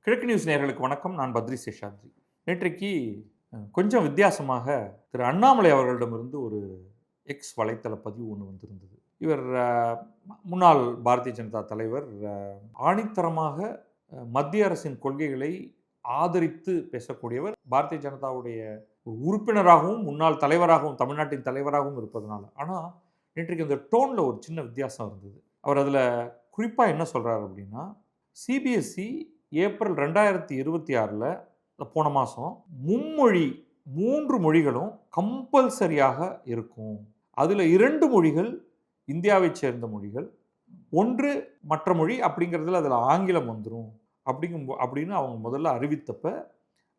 கிழக்கு நியூஸ் நேயர்களுக்கு வணக்கம். நான் பத்ரி சேஷாத்ரி. நேற்றைக்கு கொஞ்சம் வித்தியாசமாக திரு அண்ணாமலை அவர்களிடமிருந்து ஒரு எக்ஸ் வலைத்தள பதிவு ஒன்று வந்திருந்தது. இவர் முன்னாள் பாரதிய ஜனதா தலைவர், ஆணித்தரமாக மத்திய அரசின் கொள்கைகளை ஆதரித்து பேசக்கூடியவர், பாரதிய ஜனதாவுடைய உறுப்பினராகவும் முன்னாள் தலைவராகவும் தமிழ்நாட்டின் தலைவராகவும் இருப்பதனால. ஆனால் நேற்றைக்கு அந்த டோனில் ஒரு சின்ன வித்தியாசம் இருந்தது. அவர் அதில் குறிப்பாக என்ன சொல்கிறார் அப்படின்னா, சிபிஎஸ்இ ஏப்ரல் 2026 போன மாதம் மும்மொழி 3 மொழிகளும் கம்பல்சரியாக இருக்கும். அதில் 2 மொழிகள் இந்தியாவைச் சேர்ந்த மொழிகள், 1 மற்ற மொழி அப்படிங்கிறதுல அதில் ஆங்கிலம் வந்துடும் அப்படின்னு அவங்க முதல்ல அறிவித்தப்ப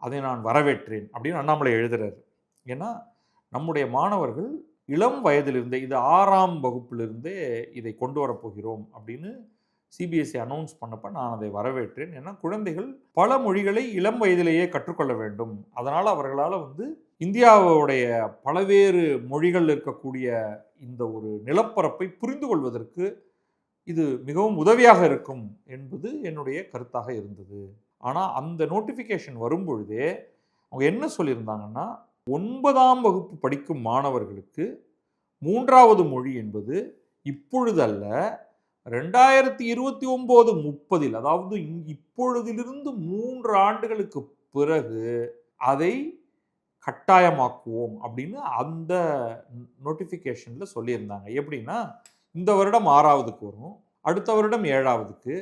அதை நான் வரவேற்றேன் அப்படின்னு அண்ணாமலை எழுதுறாரு. ஏன்னா நம்முடைய மாணவர்கள் இளம் வயதிலிருந்தே, இது 6ஆம் வகுப்பிலிருந்தே இதை கொண்டு வரப்போகிறோம் அப்படின்னு சிபிஎஸ்இ அனௌன்ஸ் பண்ணப்போ நான் அதை வரவேற்றேன். ஏன்னா குழந்தைகள் பல மொழிகளை இளம் வயதிலேயே கற்றுக்கொள்ள வேண்டும். அதனால் அவர்களால் இந்தியாவுடைய பலவேறு மொழிகள் இருக்கக்கூடிய இந்த ஒரு நிலப்பரப்பை புரிந்து கொள்வதற்கு இது மிகவும் உதவியாக இருக்கும் என்பது என்னுடைய கருத்தாக இருந்தது. ஆனால் அந்த நோட்டிஃபிகேஷன் வரும்பொழுதே அவங்க என்ன சொல்லியிருந்தாங்கன்னா, 9ஆம் வகுப்பு படிக்கும் மாணவர்களுக்கு 3வது மொழி என்பது இப்பொழுது அல்ல, 2029-30, அதாவது இப்பொழுதிலிருந்து 3 ஆண்டுகளுக்கு பிறகு அதை கட்டாயமாக்குவோம் அப்படின்னு அந்த நோட்டிஃபிகேஷனில் சொல்லியிருந்தாங்க. எப்படின்னா, இந்த வருடம் 6வதுக்கு வரும், அடுத்த வருடம் 7வதுக்கு,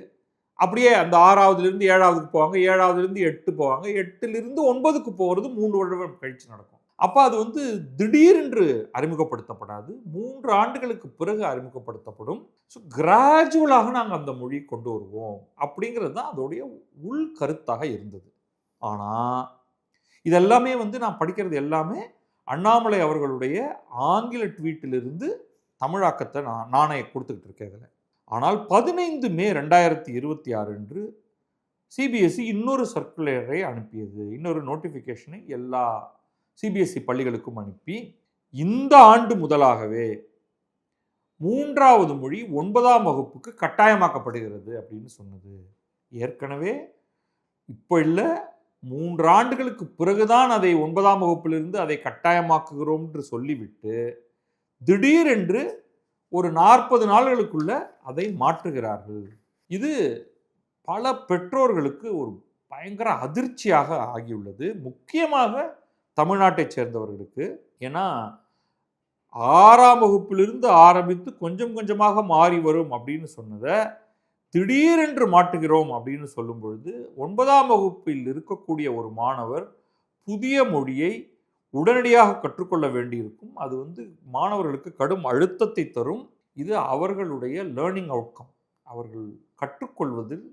அப்படியே அந்த 6வதுலேருந்து 7வதுக்கு போவாங்க, 7வதுலேருந்து 8 போவாங்க, 8லிருந்து 9க்கு போகிறது 3 வருடம் கழித்து நடக்கும். அப்போ அது திடீரென்று அறிமுகப்படுத்தப்படாது, 3 ஆண்டுகளுக்கு பிறகு அறிமுகப்படுத்தப்படும். ஸோ கிராஜுவலாக நாங்கள் அந்த மொழி கொண்டு வருவோம் அப்படிங்கிறது தான் அதோடைய உள் கருத்தாக இருந்தது. ஆனால் இதெல்லாமே நான் படிக்கிறது எல்லாமே அண்ணாமலை அவர்களுடைய ஆங்கில ட்வீட்டிலிருந்து தமிழாக்கத்தை நானே கொடுத்துக்கிட்டு இருக்கேன் இதில். ஆனால் 15 மே 2026 அன்று சிபிஎஸ்இ இன்னொரு சர்க்குலரை அனுப்பியது, இன்னொரு நோட்டிஃபிகேஷனை எல்லா சிபிஎஸ்இ பள்ளிகளுக்கும் அனுப்பி, இந்த ஆண்டு முதலாகவே 3வது மொழி 9ஆம் வகுப்புக்கு கட்டாயமாக்கப்படுகிறது அப்படின்னு சொன்னது. ஏற்கனவே இப்போ இல்லை, 3 ஆண்டுகளுக்கு பிறகுதான் அதை 9ஆம் வகுப்பிலிருந்து அதை கட்டாயமாக்குகிறோம் என்று சொல்லிவிட்டு திடீரென்று ஒரு 40 நாள்களுக்குள்ள அதை மாற்றுகிறார்கள். இது பல பெற்றோர்களுக்கு ஒரு பயங்கர அதிர்ச்சியாக ஆகியுள்ளது, முக்கியமாக தமிழ்நாட்டை சேர்ந்தவர்களுக்கு. ஏன்னா 6ஆம் வகுப்பிலிருந்து ஆரம்பித்து கொஞ்சம் கொஞ்சமாக மாறி வரும் அப்படின்னு சொன்னதை திடீரென்று மாற்றுகிறோம் அப்படின்னு சொல்லும் பொழுது, 9ஆம் வகுப்பில் இருக்கக்கூடிய ஒரு மாணவர் புதிய மொழியை உடனடியாக கற்றுக்கொள்ள வேண்டியிருக்கும். அது மாணவர்களுக்கு கடும் அழுத்தத்தை தரும். இது அவர்களுடைய லேர்னிங் அவுட்கம், அவர்கள் கற்றுக்கொள்வதில்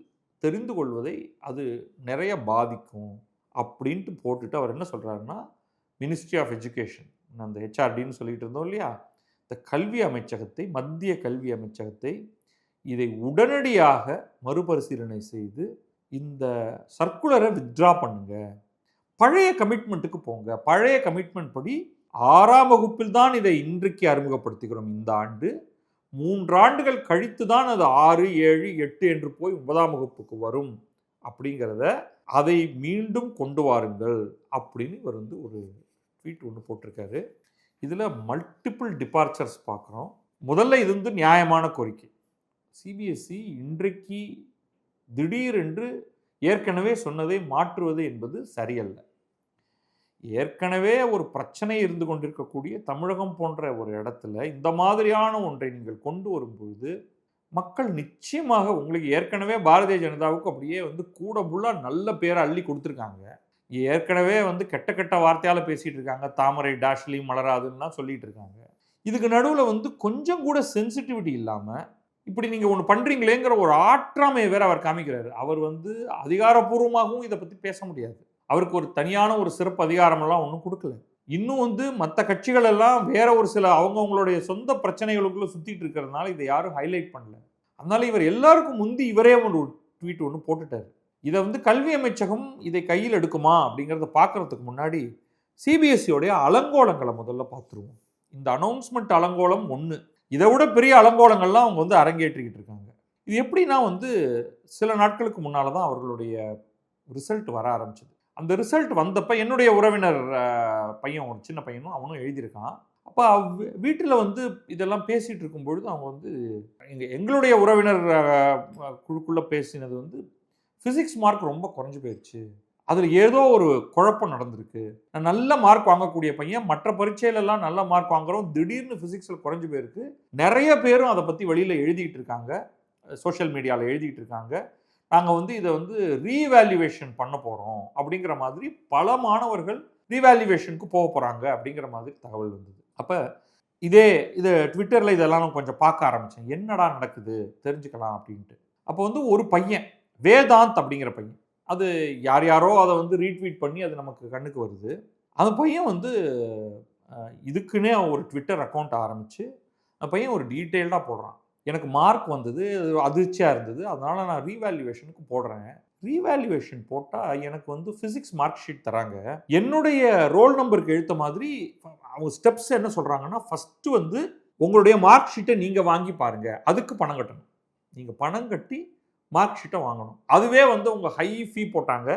தெரிந்து கொள்வதை அது நிறைய பாதிக்கும் அப்படின்ட்டு போட்டுட்டு அவர் என்ன சொல்கிறாருன்னா, மினிஸ்ட்ரி ஆஃப் எஜுகேஷன், அந்த ஹெச்ஆர்டின்னு சொல்லிட்டு இருந்தோம் இல்லையா, இந்த கல்வி அமைச்சகத்தை, மத்திய கல்வி அமைச்சகத்தை இதை உடனடியாக மறுபரிசீலனை செய்து இந்த சர்க்குலரை வித்ட்ரா பண்ணுங்க, பழைய கமிட்மெண்ட்டுக்கு போங்க. பழைய கமிட்மெண்ட் படி 6ஆம் வகுப்பில் தான் இதை இன்றைக்கு அறிமுகப்படுத்துகிறோம், இந்த ஆண்டு 3 ஆண்டுகள் கழித்து தான் அது 6, 7, 8 என்று போய் 9ஆம் வகுப்புக்கு வரும் அப்படிங்கிறத அதை மீண்டும் கொண்டு வாருங்கள் அப்படின்னு இவர் ஒரு ட்வீட் ஒன்று போட்டிருக்காரு. இதில் மல்டிபிள் டிபார்ச்சர்ஸ் பார்க்குறோம். முதல்ல இது நியாயமான கோரிக்கை. சிபிஎஸ்இ இன்றைக்கு திடீரென்று ஏற்கனவே சொன்னதை மாற்றுவது என்பது சரியல்ல. ஏற்கனவே ஒரு பிரச்சனை இருந்து கொண்டிருக்கக்கூடிய தமிழகம் போன்ற ஒரு இடத்துல இந்த மாதிரியான ஒன்றை நீங்கள் கொண்டு வரும்பொழுது மக்கள் நிச்சயமாக, உங்களுக்கு ஏற்கனவே பாரதிய ஜனதாவுக்கு அப்படியே கூட ஃபுல்லாக நல்ல பேரை அள்ளி கொடுத்துருக்காங்க. ஏற்கனவே கெட்ட கெட்ட வார்த்தையால் பேசிகிட்டு இருக்காங்க, தாமரை டாஷ்லி மலராதுன்னா சொல்லிட்டு இருக்காங்க. இதுக்கு நடுவில் கொஞ்சம் கூட சென்சிட்டிவிட்டி இல்லாமல் இப்படி நீங்கள் ஒன்று பண்ணுறீங்களேங்கிற ஒரு ஆற்றாமையை வேற அவர் காமிக்கிறாரு. அவர் அதிகாரப்பூர்வமாகவும் இதை பற்றி பேச முடியாது. அவருக்கு ஒரு தனியான ஒரு சிறப்பு அதிகாரமெல்லாம் ஒன்றும் கொடுக்கல. இன்னும் மற்ற கட்சிகள் எல்லாம் வேற ஒரு சில அவங்கவுங்களுடைய சொந்த பிரச்சனைகளுக்குள்ள சுற்றிட்டு இருக்கிறதுனால இதை யாரும் ஹைலைட் பண்ணல. அதனால இவர் எல்லாருக்கும் முந்தி இவரே ஒரு ட்வீட் ஒன்று போட்டுட்டார். இதை கல்வி அமைச்சகம் இதை கையில் எடுக்குமா அப்படிங்கிறத பார்க்கறதுக்கு முன்னாடி சிபிஎஸ்சியோடைய அலங்கோலங்களை முதல்ல பார்த்துருவோம். இந்த அனௌன்ஸ்மெண்ட் அலங்கோலம் ஒன்று, இதை விட பெரிய அலங்கோலங்கள்லாம் அவங்க அரங்கேற்றிக்கிட்டு இருக்காங்க. இது எப்படின்னா சில நாட்களுக்கு முன்னால் தான் அவர்களுடைய ரிசல்ட் வர ஆரம்பிச்சது. அந்த ரிசல்ட் வந்தப்ப என்னுடைய உறவினர் பையன், ஒரு சின்ன பையனும் அவனும் எழுதியிருக்கான். அப்ப வீட்டில வந்து இதெல்லாம் பேசிட்டு இருக்கும்பொழுது அவங்க வந்து எங்களுடைய உறவினர் குழுக்குள்ள பேசினது வந்து பிசிக்ஸ் மார்க் ரொம்ப குறைஞ்சு போயிருச்சு. அதில ஏதோ ஒரு குழப்பம் நடந்திருக்கு. நான் நல்ல மார்க் வாங்கக்கூடிய பையன், மற்ற பரீட்சையிலலாம் நல்ல மார்க் வாங்குறோம். திடீர்னு பிசிக்ஸ்ல குறைஞ்சு போயிருக்கு. நெறைய பேரும் அத பத்தி வெளியில எழுதிட்டு இருக்காங்க. சோசியல் மீடியால எழுதிட்டு இருக்காங்க. நாங்க வந்து இத வந்து ரீவேல்யூவேஷன் பண்ண போறோம். அப்படிங்கிற மாதிரி பல மாணவர்கள் ரீவேல்யூவேஷனுக்கு போறாங்க அப்படிங்கிற மாதிரி தகவல் வந்தது. அப்ப இத ட்விட்டர்ல இதெல்லாம் நான் கொஞ்சம் பார்க்க ஆரம்பிச்சேன். என்னடா நடக்குது? தெரிஞ்சுக்கலாம் அப்படின்ட்டு. அப்போ வந்து ஒரு பையன், வேதாந்த் அப்படிங்கிற பையன். அது யாரோ அத வந்து ரீட்வீட் பண்ணி அது நமக்கு கண்ணுக்கு வருது. அந்த பையன் வந்து இதுக்குன்னே ஒரு ட்விட்டர் அக்கவுண்ட் ஆரம்பிச்சு, அந்த பையன் ஒரு டீட்டெயில்டா போடுறான். எனக்கு மார்க் வந்தது, அதிர்ச்சியா இருந்தது. அதனால நான் ரீவேல்யூவேஷனுக்கு போடுறேன். ரீவேல்யூவேஷன் போட்டா எனக்கு வந்து பிசிக்ஸ் மார்க் ஷீட் தராங்க. என்னுடைய ரோல் நம்பருக்கு எழுத்த மாதிரி அவங்க ஸ்டெப்ஸ் என்ன சொல்றாங்கன்னா, ஃபர்ஸ்ட் வந்து உங்களுடைய மார்க் ஷீட்ட நீங்க வாங்கி பாருங்க. அதுக்கு பணம் கட்டணும். நீங்க பணம் கட்டி மார்க் ஷீட்ட வாங்கணும். அதுவே வந்து உங்க ஹை ஃபீ போட்டாங்க.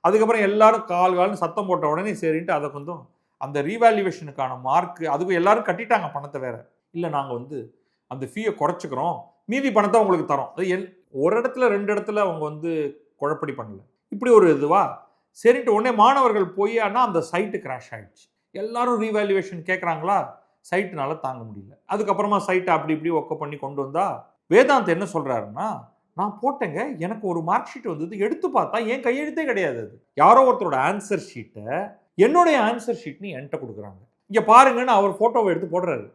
அதுக்கப்புறம் எல்லாரும் கால்னு சத்தம் போட்ட உடனே சரின்ட்டு அத கொஞ்சம் அந்த ரீவேல்யூவேஷனுக்கான மார்க் அதுக்கு எல்லாரும் கட்டிட்டாங்க பணத்த வேற. இல்ல நாங்க வந்து அந்த ஃபீய குறைச்சுக்கிறோம். மீதி பணத்த உங்களுக்கு தரோம். அது ஒரு இடத்துல 2 இடத்துல அவங்க வந்து குழப்படி பண்ணல. இப்படி ஒரு இதுவா? சரின்ட்டு உடனே மாணவர்கள் போய் ஆனா அந்த சைட் கிராஷ் ஆயிடுச்சு. எல்லாரும் ரீவேல்யூவேஷன் கேட்கறாங்களா? சைட்னால தாங்க முடியல. அதுக்கப்புறமா சைட்ட அப்படி இப்படி ஒக்க பண்ணி கொண்டு வந்தா, வேதாந்த் என்ன சொல்றாருன்னா, நான் போட்டேங்க. எனக்கு ஒரு மார்க் ஷீட் வந்தது. எடுத்து பார்த்தா என் கையெழுத்தே கிடையாது அது. யாரோ ஒருத்தரோட ஆன்சர் ஷீட்ட என்னுடைய ஆன்சர் ஷீட்ன்னு என்ட்ட குடுக்குறாங்க. இங்க பாருங்கன்னு அவர் ஃபோட்டோவ எடுத்து போடுறாரு.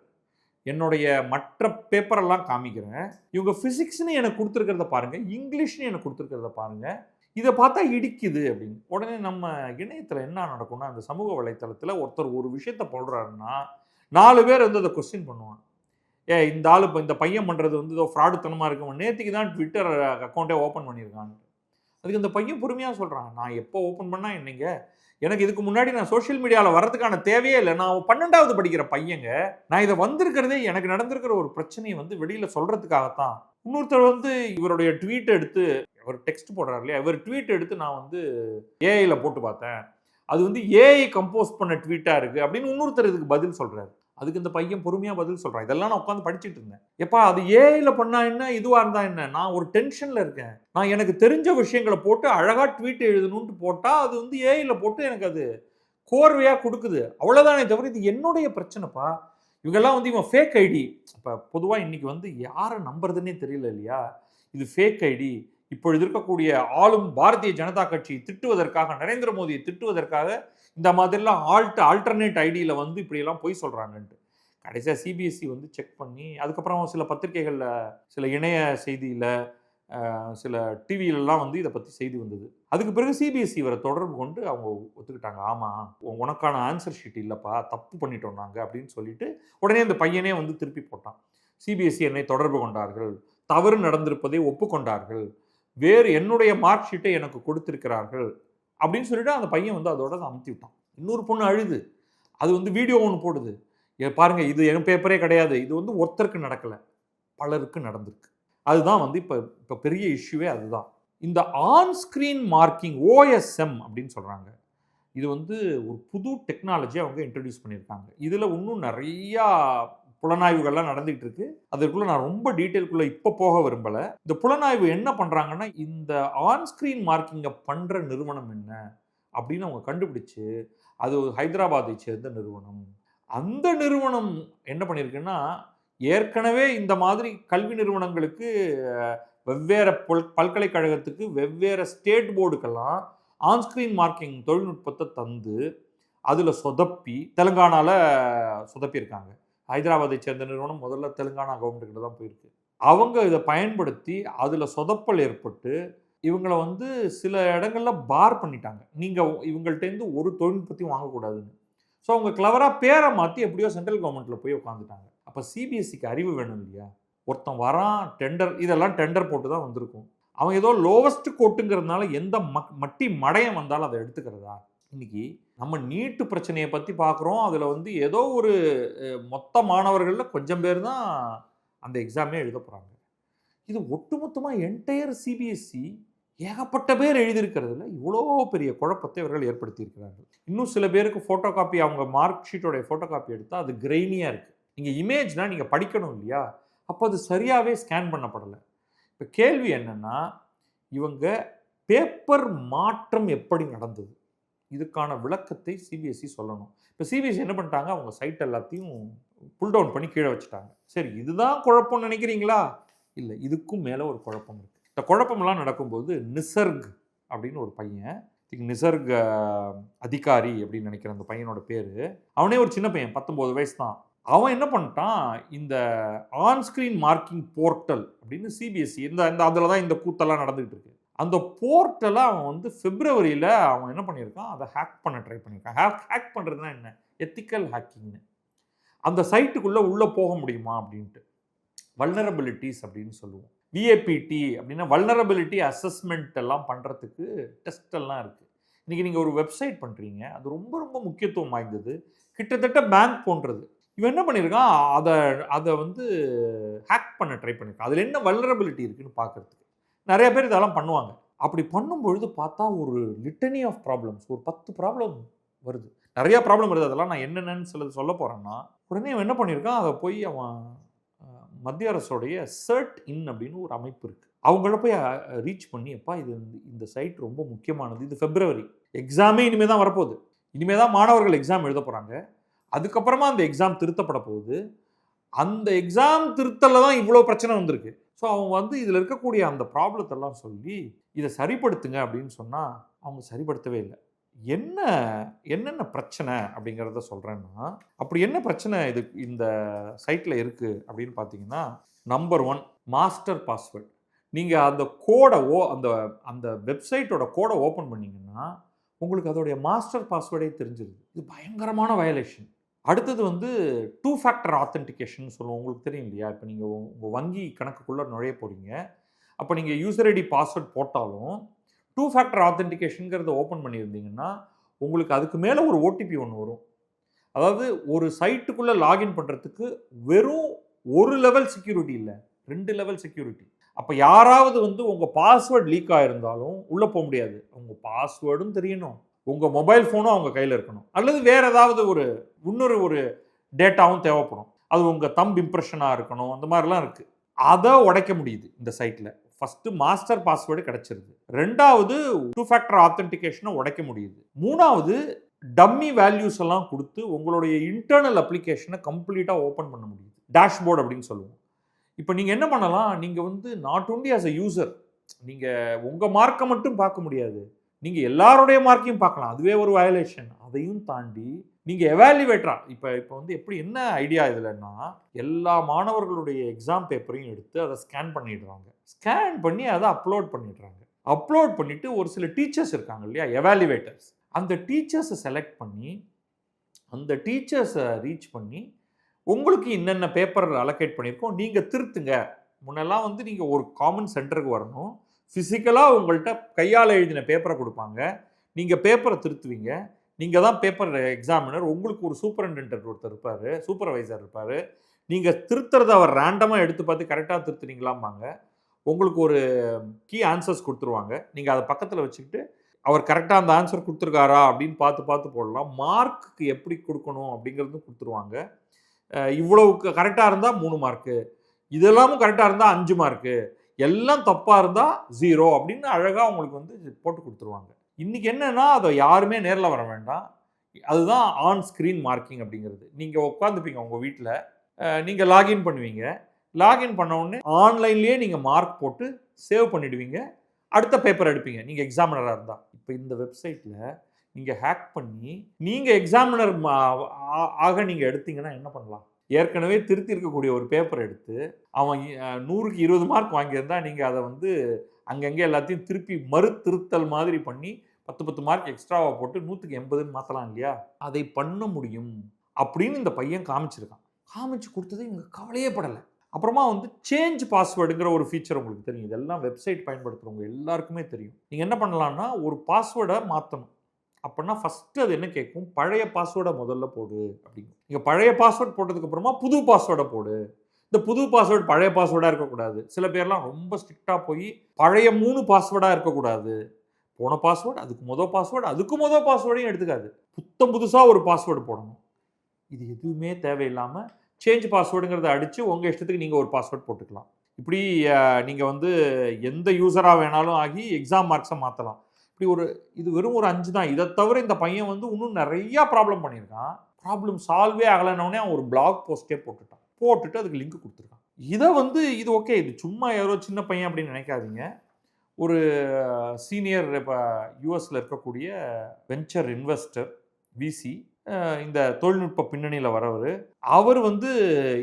என்னுடைய மற்ற பேப்பர் எல்லாம் காமிக்கிறேன். இவங்க பிசிக்ஸ்ன்னு எனக்கு குடுத்திருக்கிறத பாருங்க. இங்கிலீஷ்ன்னு எனக்கு குடுத்திருக்கிறத பாருங்க. இத பார்த்தா இடிக்குது அப்படின்னு. உடனே நம்ம இணையத்தில என்ன நடக்கும்னா, அந்த சமூக வலைத்தளத்தில ஒருத்தர் ஒரு விஷயத்த போடுறாருன்னா, 4 பேர் வந்து அத கொஸ்டின் பண்ணுவாங்க. இந்த ஆளு இந்த பையன் பண்றது வந்து ஏதோ ஃப்ராடுத்தனமா இருக்கு. நேத்திக்கு தான் ட்விட்டர் அக்கவுண்டே ஓப்பன் பண்ணியிருக்கான். அதுக்கு அந்த பையன் பொறுமையா சொல்றான். நான் எப்போ ஓப்பன் பண்ணா என்னங்க? எனக்கு இதுக்கு முன்னாடி நான் சோசியல் மீடியால வர்றதுக்கான தேவையே இல்ல. நான் 12வது படிக்கிற பையங்க. நான் இத வந்திருக்கிறதே எனக்கு நடந்திருக்கிற ஒரு பிரச்சனைய வந்து வெளியில சொல்றதுக்காக தான். இன்னொருத்தர் வந்து இவருடைய ட்வீட் எடுத்து அவர் டெக்ஸ்ட் போடுறாரு இல்லையா? இவர் ட்வீட் எடுத்து நான் வந்து ஏஐல போட்டு பார்த்தேன். அது வந்து ஏஐ கம்போஸ் பண்ண ட்வீட்டா இருக்கு அப்படின்னு இன்னொருத்தர் இதுக்கு பதில் சொல்றாரு. அதுக்கு இந்த பையன் பொறுமையா பதில் சொல்றான். இதெல்லாம் நான் உட்கார்ந்து படிச்சுட்டு இருந்தேன். எப்பா அது ஏஐல பண்ணா என்ன? இதுவா இருந்தா என்ன? நான் ஒரு டென்ஷன்ல இருக்கேன். நான் எனக்கு தெரிஞ்ச விஷயங்கள போட்டு அழகா ட்வீட் எழுதணும்னு போட்டா, அது வந்து ஏஐல போட்டு எனக்கு அது கோர்வையா குடுக்குது. அவ்வளவுதானே தவிர இது என்னுடைய பிரச்சனைப்பா. இவங்கலாம் வந்து இவன் ஃபேக் ஐடி. இப்ப பொதுவா இன்னைக்கு வந்து யார நம்புறதுன்னே தெரியல இல்லையா? இது ஃபேக் ஐடி. இப்பொழுது இருக்கக்கூடிய ஆளும் பாரதிய ஜனதா கட்சியை திட்டுவதற்காக, நரேந்திர மோடியை திட்டுவதற்காக இந்த மாதிரிலாம் ஆல்டர்னேட் ஐடியில வந்து இப்படியெல்லாம் பொய் சொல்றாங்கன்ட்டு. கடைசியா சிபிஎஸ்இ வந்து செக் பண்ணி, அதுக்கப்புறம் சில பத்திரிகைகள்ல, சில இணைய செய்தியில, சில டிவிலலாம் வந்து இத பத்தி செய்தி வந்தது. அதுக்கு பிறகு சிபிஎஸ்இ இவர தொடர்பு கொண்டு அவங்க ஒத்துக்கிட்டாங்க. ஆமா, உனக்கான ஆன்சர் ஷீட் இல்லப்பா, தப்பு பண்ணிட்டோம் நாங்க அப்படின்னு சொல்லிட்டு, உடனே அந்த பையனே வந்து திருப்பி போட்டான். சிபிஎஸ்இ என்னை தொடர்பு கொண்டார்கள். தவறு நடந்திருப்பதை ஒப்புக்கொண்டார்கள். வேறு என்னுடைய மார்க் ஷீட்டை எனக்கு கொடுத்திருக்கிறார்கள். அப்படின்னு சொல்லிட்டு அந்த பையன் வந்து அதோட அமுத்தி விட்டான். இன்னொரு பொண்ணு அழுது. அது வந்து வீடியோ ஒண்ணு போடுது. பாருங்க இது என் பேப்பரே கிடையாது. இது வந்து ஒருத்தருக்கு நடக்கல. பலருக்கு நடந்திருக்கு. அதுதான் வந்து இப்ப பெரிய இஷ்யூவே அதுதான். இந்த ஆன் ஸ்கிரீன் மார்க்கிங் ஓஎஸ்எம் அப்படின்னு சொல்றாங்க. இது வந்து ஒரு புது டெக்னாலஜி அவங்க இன்ட்ரோடியூஸ் பண்ணியிருக்காங்க. இதுல இன்னும் நெறையா புலனாய்வுகள்லாம் நடந்துட்டு இருக்கு. அதற்குள்ள நான் ரொம்ப டீட்டெயில்க்குள்ள இப்ப போக விரும்பல. இந்த புலனாய்வு என்ன பண்றாங்கன்னா, இந்த ஆன் ஸ்கிரீன் மார்க்கிங்க பண்ற நிறுவனம் என்ன? அப்படின்னு அவங்க கண்டுபிடிச்சு, அது ஹைதராபாத்தை சேர்ந்த நிறுவனம். அந்த நிறுவனம் என்ன பண்ணியிருக்குன்னா, ஏற்கனவே இந்த மாதிரி கல்வி நிறுவனங்களுக்கு வெவ்வேறு பல்கலைக்கழகத்துக்கு வெவ்வேறு ஸ்டேட் போர்டுக்கெல்லாம் ஆன் ஸ்கிரீன் மார்க்கிங் தொழில்நுட்பத்த தந்து, அதுல சொதப்பி தெலுங்கானால சொதப்பியிருக்காங்க. ஹைதராபாத்தை சேர்ந்த நிறுவனம் முதல்ல தெலுங்கானா கவர்மெண்ட் கிட்ட தான் போயிருக்கு. அவங்க இத பயன்படுத்தி அதுல சொதப்பல் ஏற்பட்டு, இவங்கள வந்து சில இடங்கள்ல பார் பண்ணிட்டாங்க. நீங்க இவங்கள்ட்டேருந்து ஒரு தொழில்நுட்பத்தையும் வாங்கக்கூடாதுன்னு. ஸோ அவங்க கிளவரா பேர மாத்தி எப்படியோ சென்ட்ரல் கவர்மெண்ட்ல போய் உட்காந்துட்டாங்க. அப்ப சிபிஎஸ்சிக்கு அறிவு வேணும் இல்லையா? ஒருத்தன் வரான் டெண்டர் இதெல்லாம் டெண்டர் போட்டு தான் வந்திருக்கும். அவன் ஏதோ லோவஸ்ட் கோட்டுங்கிறதுனால எந்த மட்டி மடையன் வந்தாலும் அத எடுத்துக்கிறதா? இன்னைக்கு நம்ம நீட் பிரச்சனைய பத்தி பார்க்குறோம். அதுல வந்து ஏதோ ஒரு மொத்த மாணவர்கள்ல கொஞ்சம் பேர் தான் அந்த எக்ஸாமே எழுதப் போறாங்க. இது ஒட்டுமொத்தமா என்டையர் சிபிஎஸ்இ ஏகப்பட்ட பேர் எழுதியிருக்கிறதுல இவ்வளோ பெரிய குழப்பத்தை இவர்கள் ஏற்படுத்தியிருக்கிறார்கள். இன்னும் சில பேருக்கு ஃபோட்டோ காப்பி அவங்க மார்க் ஷீட்டோடைய ஃபோட்டோ காப்பி எடுத்தால் அது கிரெய்னியாக இருக்குது. நீங்கள் இமேஜ்னா நீங்கள் படிக்கணும் இல்லையா? அப்போ அது சரியாகவே ஸ்கேன் பண்ணப்படலை. இப்போ கேள்வி என்னென்னா, இவங்க பேப்பர் மாற்றம் எப்படி நடந்தது? இதுக்கான விளக்கத்தை சிபிஎஸ்இ சொல்லணும். இப்போ சிபிஎஸ்இ என்ன பண்ணிட்டாங்க, அவங்க சைட் எல்லாத்தையும் புல் டவுன் பண்ணி கீழே வச்சுட்டாங்க. சரி, இதுதான் குழப்பம்னு நினைக்கிறீங்களா? இல்லை, இதுக்கும் மேலே ஒரு குழப்பம் இருக்குது. இந்த குழப்பம்லாம் நடக்கும்போது நிசர்க் அப்படின்னு ஒரு பையன், நிசர்க் அதிகாரி அப்படின்னு நினைக்கிற அந்த பையனோட பேர், அவனே ஒரு சின்ன பையன், 19 வயசு தான். அவன் என்ன பண்ணிட்டான், இந்த ஆன் ஸ்க்ரீன் மார்க்கிங் போர்ட்டல் அப்படின்னு சிபிஎஸ்இ இந்த அதில் தான் இந்த கூத்தெல்லாம் நடந்துகிட்டு இருக்கு. அந்த போர்ட்டலை அவன் வந்து பிப்ரவரியில் அவன் என்ன பண்ணியிருக்கான், அதை ஹேக் பண்ண ட்ரை பண்ணியிருக்கான். ஹேக் பண்ணுறதுனா என்ன, எத்திக்கல் ஹேக்கிங்னு. அந்த சைட்டுக்குள்ளே உள்ளே போக முடியுமா அப்படின்ட்டு, வல்னரபிலிட்டிஸ் அப்படின்னு சொல்லுவோம். விஏபிடி அப்படின்னா வல்னரபிலிட்டி அசஸ்மெண்ட் எல்லாம் பண்ணுறதுக்கு டெஸ்ட் எல்லாம் இருக்குது. இன்றைக்கி நீங்கள் ஒரு வெப்சைட் பண்ணுறீங்க, அது ரொம்ப ரொம்ப முக்கியத்துவம் வாய்ந்தது, கிட்டத்தட்ட பேங்க் போன்றது. இவன் என்ன பண்ணியிருக்கான், அதை வந்து ஹேக் பண்ண ட்ரை பண்ணியிருக்கான். அதில் என்ன வல்னரபிலிட்டி இருக்குன்னு பார்க்குறதுக்கு. நிறைய பேர் இதெல்லாம் பண்ணுவாங்க. அப்படி பண்ணும்பொழுது பார்த்தா ஒரு லிட்டனி ஆஃப் ப்ராப்ளம்ஸ், ஒரு 10 ப்ராப்ளம் வருது. நிறைய ப்ராப்ளம் வருது. அதெல்லாம் நான் என்னென்னு சிலது சொல்ல போகிறேன்னா, உடனே அவன் என்ன பண்ணியிருக்கான், அதை போய் அவன் மத்திய அரசோடைய சர்ட் இன் அப்படின்னு ஒரு அமைப்பு இருக்குது, அவங்கள போய் ரீச் பண்ணி, அப்பா இது இந்த சைட் ரொம்ப முக்கியமானது, இது பிப்ரவரி எக்ஸாமே இனிமேல் தான் வரப்போகுது, இனிமேல் தான் மாணவர்கள் எக்ஸாம் எழுத போகிறாங்க, அதுக்கப்புறமா அந்த எக்ஸாம் திருத்தப்பட போகுது, அந்த எக்ஸாம் திருத்தல தான் இவ்வளோ பிரச்சனை வந்திருக்கு. ஸோ அவங்க வந்து இதில் இருக்கக்கூடிய அந்த ப்ராப்ளத்தெல்லாம் சொல்லி இதை சரிப்படுத்துங்க அப்படின்னு சொன்னால் அவங்க சரிப்படுத்தவே இல்லை. என்னென்ன பிரச்சனை அப்படிங்கிறத சொல்கிறேன்னா, அப்படி என்ன பிரச்சனை இது இந்த சைட்டில் இருக்குது அப்படின்னு பார்த்தீங்கன்னா, நம்பர் 1 மாஸ்டர் பாஸ்வேர்டு. நீங்கள் அந்த கோடை அந்த அந்த வெப்சைட்டோட கோடை ஓப்பன் பண்ணிங்கன்னா உங்களுக்கு அதோடைய மாஸ்டர் பாஸ்வேர்டே தெரிஞ்சிருது. இது பயங்கரமான வயலேஷன். அடுத்தது வந்து 2 ஃபேக்டர் ஆத்தென்டிகேஷன் சொல்லுவோம். உங்களுக்கு தெரியும் இல்லையா? இப்போ நீங்கள் உங்கள் வங்கி கணக்குக்குள்ளே நுழைய போகிறீங்க, அப்போ நீங்கள் யூசர் ஐடி பாஸ்வேர்ட் போட்டாலும் 2 ஃபேக்டர் ஆத்தென்டிகேஷனுங்கிறத ஓப்பன் பண்ணியிருந்தீங்கன்னா உங்களுக்கு அதுக்கு மேலே ஒரு ஓடிபி ஒன்று வரும். அதாவது ஒரு சைட்டுக்குள்ளே லாகின் பண்ணுறதுக்கு வெறும் ஒரு லெவல் செக்யூரிட்டி இல்லை, 2 லெவல் செக்யூரிட்டி. அப்போ யாராவது வந்து உங்கள் பாஸ்வேர்டு லீக் ஆகிருந்தாலும் உள்ளே போக முடியாது. உங்கள் பாஸ்வேர்டும் தெரியணும், உங்கள் மொபைல் ஃபோனும் அவங்க கையில் இருக்கணும், அல்லது வேறு ஏதாவது இன்னொரு டேட்டாவும் தேவைப்படும், அது உங்கள் தம்ப் இம்ப்ரெஷனாக இருக்கணும், அந்த மாதிரிலாம் இருக்குது. அதை உடைக்க முடியுது இந்த சைட்டில். ஃபஸ்ட்டு மாஸ்டர் பாஸ்வேர்டு கிடச்சிருது, 2வது 2 ஃபேக்டர் ஆத்தென்டிகேஷனை உடைக்க முடியுது, 3வது டம்மி வேல்யூஸ் எல்லாம் கொடுத்து உங்களுடைய இன்டர்னல் அப்ளிகேஷனை கம்ப்ளீட்டாக ஓப்பன் பண்ண முடியுது. டேஷ்போர்டு அப்படின்னு சொல்லுவோம். இப்போ நீங்கள் என்ன பண்ணலாம், நீங்கள் வந்து not only as a user நீங்கள் உங்கள் மார்க்கை மட்டும் பார்க்க முடியாது, நீங்கள் எல்லாருடைய மார்க்கையும் பார்க்கலாம், அதுவே ஒரு வயலேஷன். அதையும் தாண்டி நீங்கள் எவாலுவேட்டரா இப்போ வந்து எப்படி என்ன ஐடியா இதுலன்னா, எல்லா மாணவர்களுடைய எக்ஸாம் பேப்பரையும் எடுத்து அதை ஸ்கேன் பண்ணிடுறாங்க, ஸ்கேன் பண்ணி அதை அப்லோட் பண்ணிடுறாங்க. அப்லோட் பண்ணிவிட்டு ஒரு சில டீச்சர்ஸ் இருக்காங்க இல்லையா, எவாலுவேட்டர்ஸ், அந்த டீச்சர்ஸை செலக்ட் பண்ணி அந்த டீச்சர்ஸை ரீச் பண்ணி உங்களுக்கு என்னென்ன பேப்பர் அலோகேட் பண்ணியிருக்கோம் நீங்கள் திருத்துங்க. முன்னெல்லாம் வந்து நீங்கள் ஒரு காமன் சென்டருக்கு வரணும், ஃபிசிக்கலாக உங்கள்கிட்ட கையால் எழுதின பேப்பரை கொடுப்பாங்க, நீங்கள் பேப்பரை திருத்துவீங்க, நீங்கள் தான் பேப்பர் எக்ஸாமினர், உங்களுக்கு ஒரு சூப்பரிண்டென்டன்ட் ஒருத்தர் இருப்பார், சூப்பர்வைசர் இருப்பார், நீங்கள் திருத்துறதை அவர் ரேண்டமாக எடுத்து பார்த்து கரெக்டாக திருத்துனீங்களாம்பாங்க, உங்களுக்கு ஒரு கீ ஆன்சர்ஸ் கொடுத்துருவாங்க, நீங்கள் அதை பக்கத்தில் வச்சுக்கிட்டு அவர் கரெக்டாக அந்த ஆன்சர் கொடுத்துருக்காரா அப்படின்னு பார்த்து போடலாம். மார்க்குக்கு எப்படி கொடுக்கணும் அப்படிங்கிறதும் கொடுத்துருவாங்க. இவ்வளவுக்கு கரெக்டாக இருந்தால் 3 மார்க்கு, இதெல்லாமும் கரெக்டாக இருந்தால் 5 மார்க்கு, எல்லாம் தப்பாக இருந்தால் 0 அப்படின்னு அழகாக உங்களுக்கு வந்து போட்டு கொடுத்துருவாங்க. இன்றைக்கி என்னென்னா அதை யாருமே நேரில் வர வேண்டாம், அதுதான் ஆன் ஸ்க்ரீன் மார்க்கிங் அப்படிங்கிறது. நீங்கள் உட்காந்துப்பீங்க உங்கள் வீட்டில், நீங்கள் லாகின் பண்ணுவீங்க, லாகின் பண்ண உடனே ஆன்லைன்லேயே நீங்கள் மார்க் போட்டு சேவ் பண்ணிவிடுவீங்க, அடுத்த பேப்பர் எடுப்பீங்க நீங்கள் எக்ஸாமினராக இருந்தால். இப்போ இந்த வெப்சைட்டில் நீங்கள் ஹேக் பண்ணி நீங்கள் எக்ஸாமினர் ஆக நீங்கள் எடுத்தீங்கன்னா என்ன பண்ணலாம், ஏற்கனவே திருத்தி இருக்கக்கூடிய ஒரு பேப்பர் எடுத்து அவன் 100க்கு 20 மார்க் வாங்கியிருந்தால் நீங்கள் அதை வந்து அங்கங்கே எல்லாத்தையும் திருப்பி திருத்தல் மாதிரி பண்ணி 10 மார்க் எக்ஸ்ட்ராவாக போட்டு 100க்கு 80ன்னு மாற்றலாம் இல்லையா? அதை பண்ண முடியும் அப்படின்னு இந்த பையன் காமிச்சிருக்கான். காமிச்சு கொடுத்தது இவங்க கவலையே படலை. அப்புறமா வந்து சேஞ்ச் பாஸ்வேர்டுங்கிற ஒரு ஃபீச்சர் உங்களுக்கு தெரியும், இதெல்லாம் வெப்சைட் பயன்படுத்துகிறவங்க எல்லாருக்குமே தெரியும். நீங்கள் என்ன பண்ணலான்னா ஒரு பாஸ்வேர்டை மாற்றணும் அப்படின்னா ஃபஸ்ட்டு அது என்ன கேட்கும், பழைய பாஸ்வேர்டை முதல்ல போடு அப்படிங்கும். நீங்கள் பழைய பாஸ்வேர்ட் போட்டதுக்கப்புறமா புது பாஸ்வேர்டை போடு, இந்த புது பாஸ்வேர்டு பழைய பாஸ்வேர்டாக இருக்கக்கூடாது. சில பேர்லாம் ரொம்ப ஸ்ட்ரிக்டாக போய் பழைய 3 பாஸ்வேர்டாக இருக்கக்கூடாது. போன பாஸ்வேர்டு, அதுக்கு பாஸ்வேர்டு, அதுக்கு பாஸ்வேர்டையும் எடுத்துக்காது. புத்தம் புதுசாக ஒரு பாஸ்வேர்டு போடணும். இது எதுவுமே தேவையில்லாமல் சேஞ்ச் பாஸ்வேர்டுங்கிறத அடித்து உங்கள் இஷ்டத்துக்கு நீங்கள் ஒரு பாஸ்வேர்ட் போட்டுக்கலாம். இப்படி நீங்கள் வந்து எந்த யூசராக வேணாலும் ஆகி எக்ஸாம் மார்க்ஸை மாற்றலாம். இப்படி இது வெறும் ஒரு 5 தான். இதை தவிர இந்த பையன் வந்து இன்னும் நிறையா ப்ராப்ளம் பண்ணியிருக்கான். ப்ராப்ளம் சால்வே ஆகலைன்னொடனே அவன் ஒரு பிளாக் போஸ்ட்டே போட்டுட்டு அதுக்கு லிங்க் கொடுத்துருக்கான். இதை வந்து இது ஓகே, இது சும்மா யாரோ சின்ன பையன் அப்படின்னு நினைக்காதீங்க. ஒரு சீனியர் இப்போ யூஎஸில் இருக்கக்கூடிய வெஞ்சர் இன்வெஸ்டர் விசி, இந்த தொழில்நுட்ப பின்னணியில் வரவர், அவர் வந்து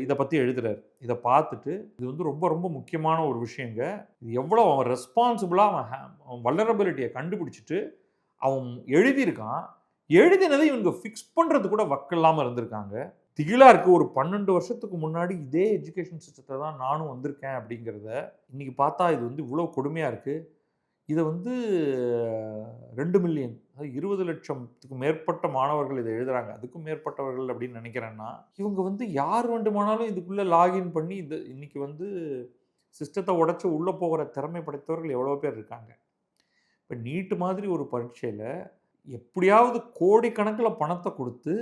இதை பற்றி எழுதுறாரு. இதை பார்த்துட்டு இது வந்து ரொம்ப ரொம்ப முக்கியமான ஒரு விஷயங்க. இது எவ்வளோ அவன் ரெஸ்பான்சிபிளாக அவன் வல்னரபிலிட்டியை கண்டுபிடிச்சிட்டு அவன் எழுதியிருக்கான். எழுதினதை இவங்க ஃபிக்ஸ் பண்ணுறது கூட வக்கில்லாமல் இருந்திருக்காங்க. திகிலாக இருக்குது. ஒரு 12 வருஷத்துக்கு முன்னாடி இதே எஜுகேஷன் சிஸ்டத்தை தான் நானும் வந்திருக்கேன் அப்படிங்கிறத இன்றைக்கி பார்த்தா இது வந்து இவ்வளோ கொடுமையாக இருக்குது. இதை வந்து 2 மில்லியன், அதாவது 20 லட்சத்துக்கு மேற்பட்ட மாணவர்கள் இதை எழுதுகிறாங்க. அதுக்கும் மேற்பட்டவர்கள் அப்படின்னு நினைக்கிறேன்னா, இவங்க வந்து யார் வேண்டுமானாலும் இதுக்குள்ளே லாகின் பண்ணி இன்றைக்கி வந்து சிஸ்டத்தை உடச்சி உள்ளே போகிற திறமை படைத்தவர்கள் எவ்வளோ பேர் இருக்காங்க. இப்போ நீட்டு மாதிரி ஒரு பரீட்சையில் எப்படியாவது கோடிக்கணக்கில் பணத்தை கொடுத்து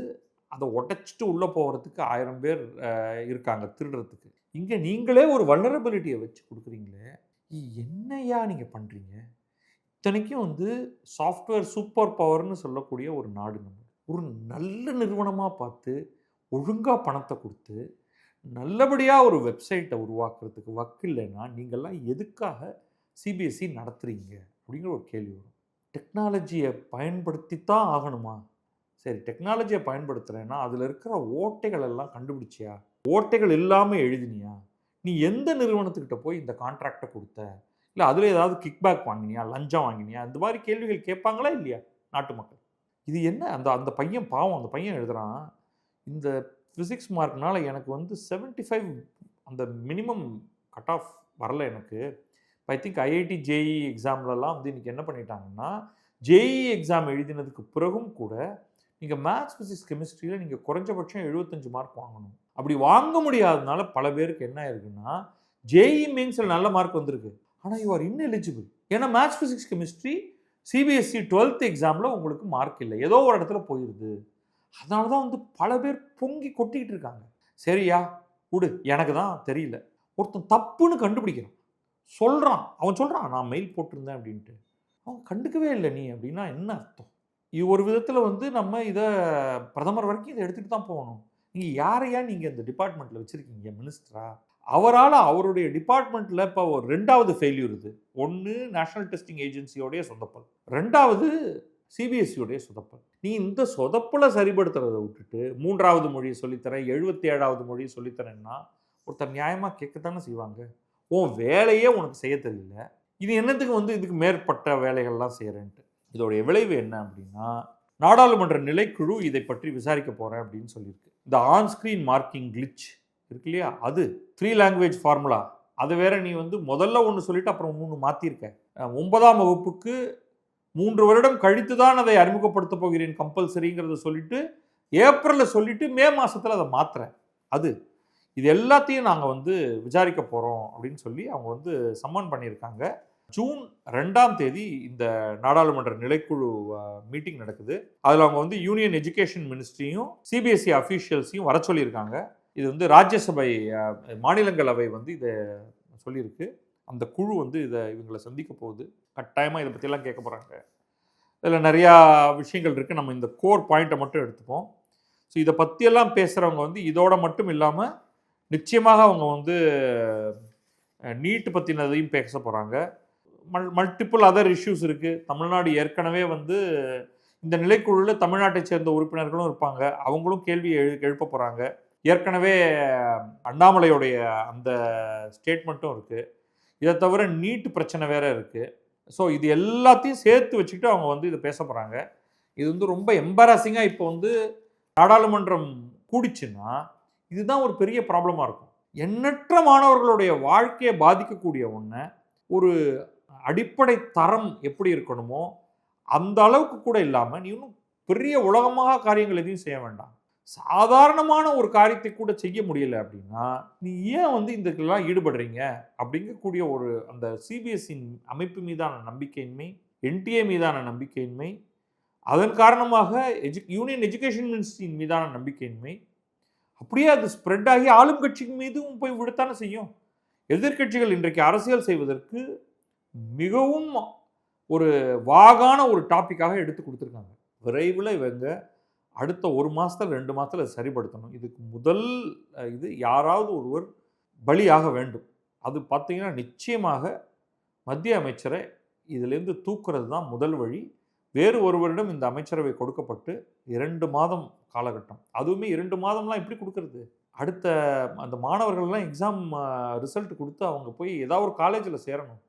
அதை உடைச்சிட்டு உள்ளே போகிறதுக்கு 1000 பேர் இருக்காங்க திருடுறதுக்கு. இங்கே நீங்களே ஒரு வல்னரபிலிட்டியை வச்சு கொடுக்குறீங்களே, என்னையா நீங்கள் பண்ணுறீங்க? இத்தனைக்கும் வந்து சாஃப்ட்வேர் சூப்பர் பவர்னு சொல்லக்கூடிய ஒரு நாடு நம்ம. ஒரு நல்ல நிறுவனமாக பார்த்து ஒழுங்காக பணத்தை கொடுத்து நல்லபடியாக ஒரு வெப்சைட்டை உருவாக்குறதுக்கு வக்கில்லைன்னா நீங்கள்லாம் எதுக்காக சிபிஎஸ்சி நடத்துகிறீங்க அப்படிங்கிற ஒரு கேள்வி வரும். டெக்னாலஜியை பயன்படுத்தி தான் ஆகணுமா? சரி, டெக்னாலஜியை பயன்படுத்துகிறேன்னா அதில் இருக்கிற ஓட்டைகள் எல்லாம் கண்டுபிடிச்சியா? ஓட்டைகள் இல்லாமல் எழுதினியா? நீ எந்த நிறுவனத்துக்கிட்ட போய் இந்த கான்ட்ராக்டை கொடுத்த? இல்லை அதில் ஏதாவது கிக்பேக் வாங்கினியா, லஞ்சம் வாங்கினியா? இந்த மாதிரி கேள்விகள் கேட்பாங்களா இல்லையா நாட்டு மக்கள்? இது என்ன? அந்த பையன் பாவம், அந்த பையன் எழுதுகிறான், இந்த ஃபிசிக்ஸ் மார்க்னால எனக்கு வந்து 75 அந்த மினிமம் கட் ஆஃப் வரல எனக்கு. ஐ திங்க் ஐஐடி ஜேஇ எக்ஸாம்லலாம் வந்து இன்றைக்கி என்ன பண்ணிட்டாங்கன்னா, ஜேஇ எக்ஸாம் எழுதினதுக்கு பிறகும் கூட நீங்கள் மேத்ஸ், ஃபிசிக்ஸ், கெமிஸ்ட்ரியில் நீங்கள் குறைஞ்சபட்சம் 75 மார்க் வாங்கணும். அப்படி வாங்க முடியாததுனால பல பேருக்கு என்ன ஆயிருக்குன்னா, ஜேஇ மெயின்ஸில் நல்ல மார்க் வந்திருக்கு, ஆனால் யூ ஆர் இன்எலிஜிபிள். ஏன்னா maths, physics, chemistry CBSE 12th எக்ஸாமில் உங்களுக்கு மார்க் இல்லை, ஏதோ ஒரு இடத்துல போயிடுது. அதனால தான் வந்து பல பேர் பொங்கி கொட்டிக்கிட்டு இருக்காங்க. சரியா விடு, எனக்கு தான் தெரியல. ஒருத்தன் தப்புன்னு கண்டுபிடிக்கிறான், அவன் சொல்கிறான் நான் மெயில் போட்டிருந்தேன் அப்படின்ட்டு. அவன் கண்டுக்கவே இல்லை நீ அப்படின்னா என்ன அர்த்தம்? இது ஒரு விதத்தில் வந்து நம்ம இதை பிரதமர் வரைக்கும் இதை எடுத்துகிட்டு தான் போகணும். நீங்கள் யாரையா நீங்கள் இந்த டிபார்ட்மெண்ட்டில் வச்சுருக்கீங்க மினிஸ்டரா? அவரால் அவருடைய டிபார்ட்மெண்ட்டில் இப்போ ஒரு 2வது ஃபெயில்யூர் இது. 1 நேஷனல் டெஸ்டிங் ஏஜென்சியோடைய சொதப்பல், 2வது சிபிஎஸ்சியோடைய சொதப்பல். நீ இந்த சொதப்பலை சரிப்படுத்துறதை விட்டுட்டு 3வது மொழியை சொல்லித்தரேன், 77வது மொழியை சொல்லித்தரேன்னா ஒருத்தர் நியாயமாக கேட்கத்தானே செய்வாங்க. உன் வேலையே உனக்கு செய்ய தெரியல, இது என்னத்துக்கு வந்து இதுக்கு மேற்பட்ட வேலைகள்லாம் செய்கிறேன்ட்டு. இதோடைய விளைவு என்ன அப்படின்னா, நாடாளுமன்ற நிலைக்குழு இதை பற்றி விசாரிக்க போகிறேன் அப்படின்னு சொல்லியிருக்கு. இந்த ஆன்ஸ்க்ரீன் மார்க்கிங் கிளிச் இருக்கு இல்லையா, அது 3 லாங்குவேஜ் ஃபார்முலா, அது வேற நீ வந்து முதல்ல ஒன்று சொல்லிட்டு அப்புறம் 3 மாற்றிருக்க. 9ஆம் வகுப்புக்கு 3 வருடம் கழித்து தான் அதை அறிமுகப்படுத்த போகிறேன் கம்பல்சரிங்கிறத சொல்லிட்டு ஏப்ரலில் சொல்லிட்டு மே மாதத்தில் அதை மாற்றுறேன். இது எல்லாத்தையும் நாங்கள் வந்து விசாரிக்க போகிறோம் அப்படின்னு சொல்லி அவங்க வந்து சம்மன் பண்ணியிருக்காங்க. ஜூன் 2ஆம் தேதி இந்த நாடாளுமன்ற நிலைக்குழு மீட்டிங் நடக்குது. அதில் அவங்க வந்து யூனியன் எஜுகேஷன் மினிஸ்ட்ரியும் சிபிஎஸ்சி அஃபீஷியல்ஸையும் வர சொல்லியிருக்காங்க. இது வந்து ராஜ்யசபை மாநிலங்களவை வந்து இதை சொல்லியிருக்கு. அந்த குழு வந்து இவங்களை சந்திக்க போகுது. கட்டாயமாக இதை பற்றியெல்லாம் கேட்க போகிறாங்க. இதில் நிறையா விஷயங்கள் இருக்குது. நம்ம இந்த கோர் பாயிண்ட்டை மட்டும் எடுத்துப்போம். ஸோ இதை பற்றியெல்லாம் பேசுகிறவங்க வந்து இதோட மட்டும் இல்லாமல் நிச்சயமாக அவங்க வந்து நீட்டு பற்றினதையும் பேச போகிறாங்க. மல்டிபிள் அதர் இஷ்யூஸ் இருக்குது. தமிழ்நாடு ஏற்கனவே வந்து இந்த நிலைக்குழுவில் தமிழ்நாட்டை சேர்ந்த உறுப்பினர்களும் இருப்பாங்க. அவங்களும் கேள்வி எழுப்ப போகிறாங்க. ஏற்கனவே அண்ணாமலையுடைய அந்த ஸ்டேட்மெண்ட்டும் இருக்குது. இதை தவிர நீட்டு பிரச்சனை வேறு இருக்குது. ஸோ இது எல்லாத்தையும் சேர்த்து வச்சுக்கிட்டு அவங்க வந்து இதை பேச போகிறாங்க. இது வந்து ரொம்ப எம்பாரசிங்காக இப்போ வந்து நாடாளுமன்றம் கூடிச்சுன்னா இதுதான் ஒரு பெரிய ப்ராப்ளமாக இருக்கும். எண்ணற்ற மாணவர்களுடைய வாழ்க்கையை பாதிக்கக்கூடிய ஒன்று, ஒரு அடிப்படை தரம் எப்படி இருக்கணுமோ அந்த அளவுக்கு கூட இல்லாமல் நீ இன்னும் பெரிய உலகமாக காரியங்கள் எதையும் செய்ய வேண்டாம். சாதாரணமான ஒரு காரியத்தை கூட செய்ய முடியல அப்படின்னா, நீ ஏன் வந்து இதுக்கெல்லாம் ஈடுபடுறீங்க? அப்படிங்கக்கூடிய ஒரு அந்த சிபிஎஸ்இ அமைப்பு மீதான நம்பிக்கையின்மை, என்டிஏ மீதான நம்பிக்கையின்மை, அதன் காரணமாக யூனியன் எஜுகேஷன் மினிஸ்ட்ரியின் மீதான நம்பிக்கையின்மை, அப்படியே அது ஸ்ப்ரெட் ஆகி ஆளும் கட்சி மீதும் போய் விடத்தானே செய்யும். எதிர்க்கட்சிகள் இன்றைக்கு அரசியல் செய்வதற்கு மிகவும் ஒரு வாகான ஒரு டாபிக்காக எடுத்து கொடுத்துருக்காங்க. விரைவில் இவங்க அடுத்த 1 மாசத்துல 2 மாசத்துல சரிப்படுத்தணும். இதுக்கு முதல் இது யாராவது ஒருவர் பலியாக வேண்டும். அது பார்த்தீங்கன்னா நிச்சயமாக மத்திய அமைச்சரை இதிலிருந்து தூக்குறது தான் முதல் வழி. வேறு ஒருவரிடம் இந்த அமைச்சரவை கொடுக்கப்பட்டு 2 மாதம் காலகட்டம். அதுவுமே 2 மாதம்லாம் எப்படி கொடுக்கறது? அடுத்த அந்த மாணவர்கள்லாம் எக்ஸாம் ரிசல்ட் கொடுத்து அவங்க போய் ஏதாவது ஒரு காலேஜில் சேரணும்.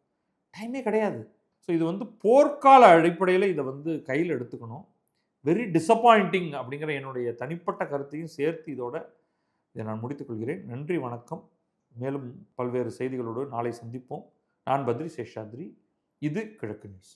டைமே கிடையாது. ஸோ இது வந்து போர்க்கால அடிப்படையில் இதை வந்து கையில் எடுத்துக்கணும். வெரி டிசப்பாயிண்டிங் அப்படிங்கிற என்னுடைய தனிப்பட்ட கருத்தையும் சேர்த்து இதை நான் முடித்துக்கொள்கிறேன். நன்றி, வணக்கம். மேலும் பல்வேறு செய்திகளோடு நாளை சந்திப்போம். நான் பத்ரி சேஷாத்ரி. இது கிழக்கு நியூஸ்.